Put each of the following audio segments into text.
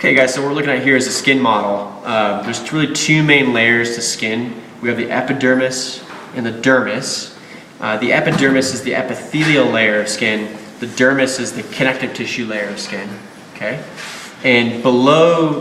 Okay guys, so what we're looking at here is a skin model. There's really two main layers to skin. We have the epidermis and the dermis. The epidermis is the epithelial layer of skin. The dermis is the connective tissue layer of skin. Okay, and below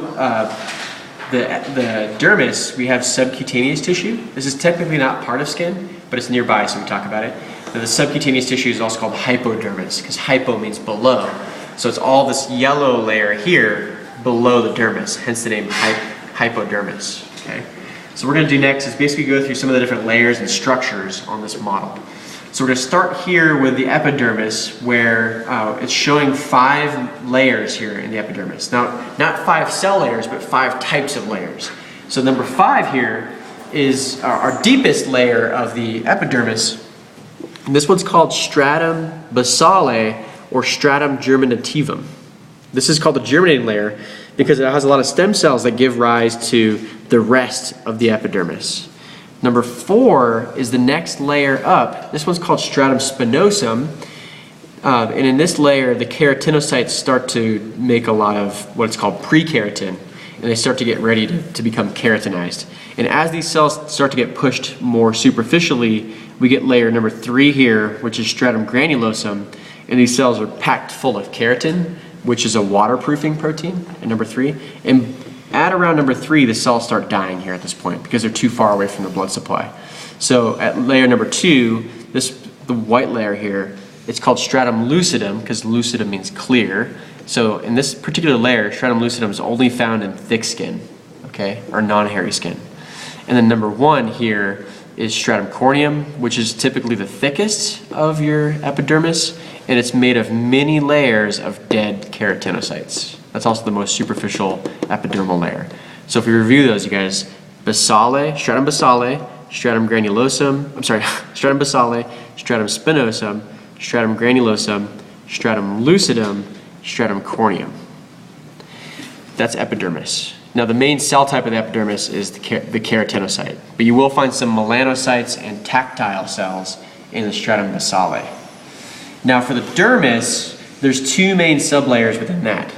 the dermis we have subcutaneous tissue. This is technically not part of skin, but it's nearby, so we talk about it. Now, the subcutaneous tissue is also called hypodermis, because hypo means below. So it's all this yellow layer here below the dermis, hence the name hypodermis. Okay? So what we're going to do next is basically go through some of the different layers and structures on this model. So we're going to start here with the epidermis, where it's showing 5 layers here in the epidermis. Now, not 5 cell layers, but 5 types of layers. So number 5 here is our deepest layer of the epidermis. And this one's called stratum basale or stratum germinativum. This is called the germinating layer because it has a lot of stem cells that give rise to the rest of the epidermis. Number 4 is the next layer up. This one's called stratum spinosum. And in this layer, the keratinocytes start to make a lot of what's called pre-keratin, and they start to get ready to become keratinized. And as these cells start to get pushed more superficially, we get layer number 3 here, which is stratum granulosum, and these cells are packed full of keratin, which is a waterproofing protein at number 3. And at around number 3, the cells start dying here at this point because they're too far away from the blood supply. So at layer number 2, the white layer here, it's called stratum lucidum because lucidum means clear. So in this particular layer, stratum lucidum is only found in thick skin, okay, or non-hairy skin. And then number 1 here is stratum corneum, which is typically the thickest of your epidermis, and it's made of many layers of dead keratinocytes. That's also the most superficial epidermal layer. So if we review those, you guys, stratum basale, stratum granulosum, stratum basale, stratum spinosum, stratum granulosum, stratum lucidum, stratum corneum. That's epidermis. Now the main cell type of the epidermis is the keratinocyte, but you will find some melanocytes and tactile cells in the stratum basale. Now for the dermis, there's 2 main sublayers within that.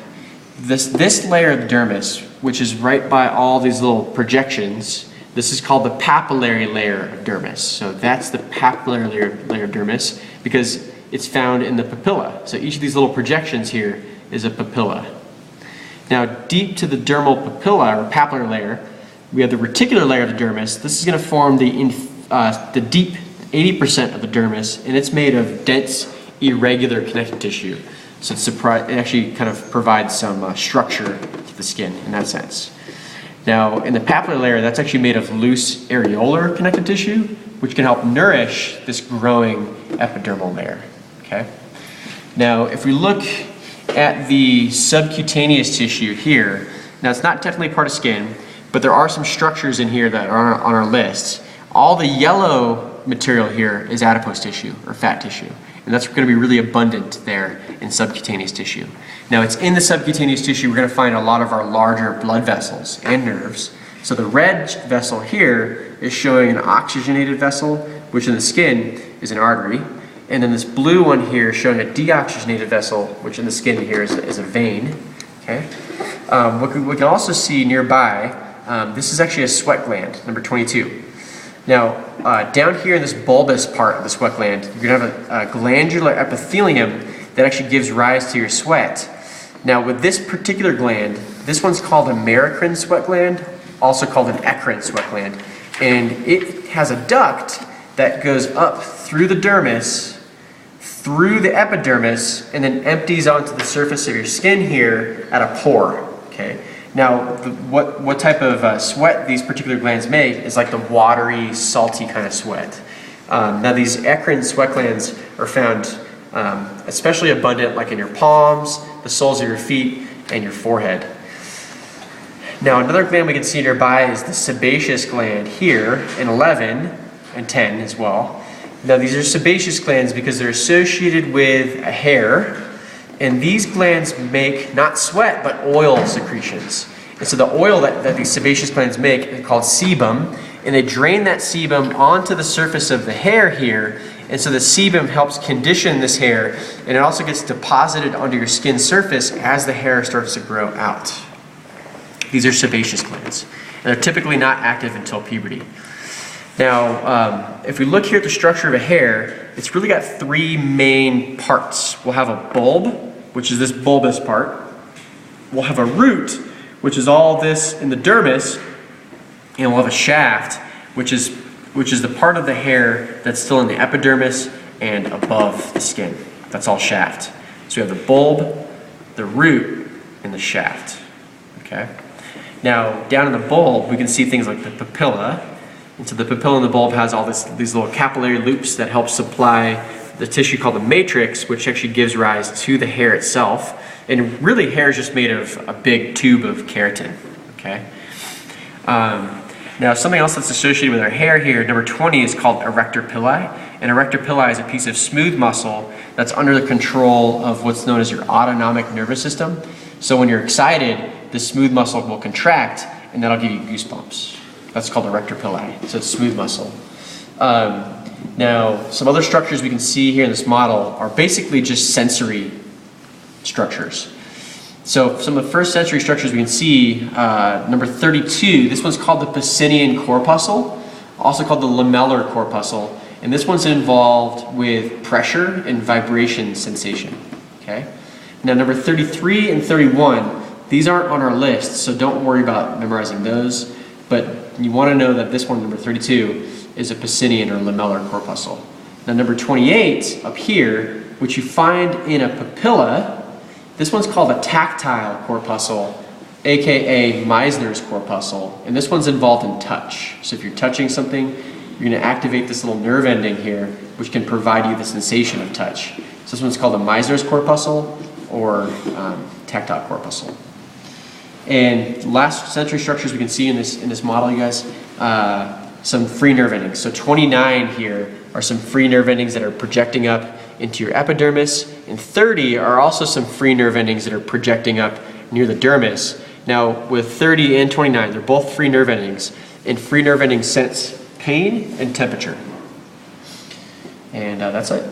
This layer of the dermis, which is right by all these little projections, this is called the papillary layer of dermis. So that's the papillary layer of dermis because it's found in the papilla. So each of these little projections here is a papilla. Now deep to the dermal papilla or papillary layer, we have the reticular layer of the dermis. This is going to form the deep 80% of the dermis, and it's made of dense, irregular connective tissue. So it actually kind of provides some structure to the skin in that sense. Now in the papillary layer, that's actually made of loose areolar connective tissue, which can help nourish this growing epidermal layer. Okay. Now if we look at the subcutaneous tissue here, now it's not technically part of skin, but there are some structures in here that are on our list. All the yellow material here is adipose tissue or fat tissue, and that's going to be really abundant there in subcutaneous tissue. Now it's in the subcutaneous tissue we're going to find a lot of our larger blood vessels and nerves. So the red vessel here is showing an oxygenated vessel, which in the skin is an artery. And then this blue one here is showing a deoxygenated vessel, which in the skin here is a vein. Okay. What we can also see nearby, this is actually a sweat gland, number 22. Now, down here in this bulbous part of the sweat gland, you're going to have a glandular epithelium that actually gives rise to your sweat. Now, with this particular gland, this one's called a merocrine sweat gland, also called an eccrine sweat gland. And it has a duct that goes up through the dermis, through the epidermis, and then empties onto the surface of your skin here at a pore. Okay. Now, what type of sweat these particular glands make is like the watery, salty kind of sweat. Now, these eccrine sweat glands are found especially abundant like in your palms, the soles of your feet, and your forehead. Now, another gland we can see nearby is the sebaceous gland here in 11 and 10 as well. Now, these are sebaceous glands because they're associated with a hair. And these glands make not sweat, but oil secretions. And so the oil that these sebaceous glands make is called sebum, and they drain that sebum onto the surface of the hair here, and so the sebum helps condition this hair, and it also gets deposited onto your skin surface as the hair starts to grow out. These are sebaceous glands, and they're typically not active until puberty. Now, if we look here at the structure of a hair, it's really got three main parts. We'll have a bulb, which is this bulbous part. We'll have a root, which is all this in the dermis, and we'll have a shaft, which is the part of the hair that's still in the epidermis and above the skin. That's all shaft. So we have the bulb, the root, and the shaft. Okay. Now, down in the bulb, we can see things like the papilla. And so the papilla in the bulb has all these little capillary loops that help supply the tissue called the matrix, which actually gives rise to the hair itself. And really, hair is just made of a big tube of keratin. Okay. Now, something else that's associated with our hair here, number 20, is called erector pilli. And erector pilli is a piece of smooth muscle that's under the control of what's known as your autonomic nervous system. So when you're excited, the smooth muscle will contract, and that'll give you goosebumps. That's called erector pilli. So it's smooth muscle. Now, some other structures we can see here in this model are basically just sensory structures. So some of the first sensory structures we can see, number 32, this one's called the Pacinian corpuscle, also called the lamellar corpuscle, and this one's involved with pressure and vibration sensation. Okay. Now number 33 and 31, these aren't on our list, so don't worry about memorizing those, but you want to know that this one, number 32, is a Pacinian or lamellar corpuscle. Now number 28 up here, which you find in a papilla, this one's called a tactile corpuscle, aka Meissner's corpuscle, and this one's involved in touch. So if you're touching something, you're going to activate this little nerve ending here, which can provide you the sensation of touch. So this one's called a Meissner's corpuscle or tactile corpuscle. And last sensory structures we can see in this model, you guys, some free nerve endings. So 29 here are some free nerve endings that are projecting up into your epidermis, and 30 are also some free nerve endings that are projecting up near the dermis. Now with 30 and 29, they're both free nerve endings, and free nerve endings sense pain and temperature. And that's it.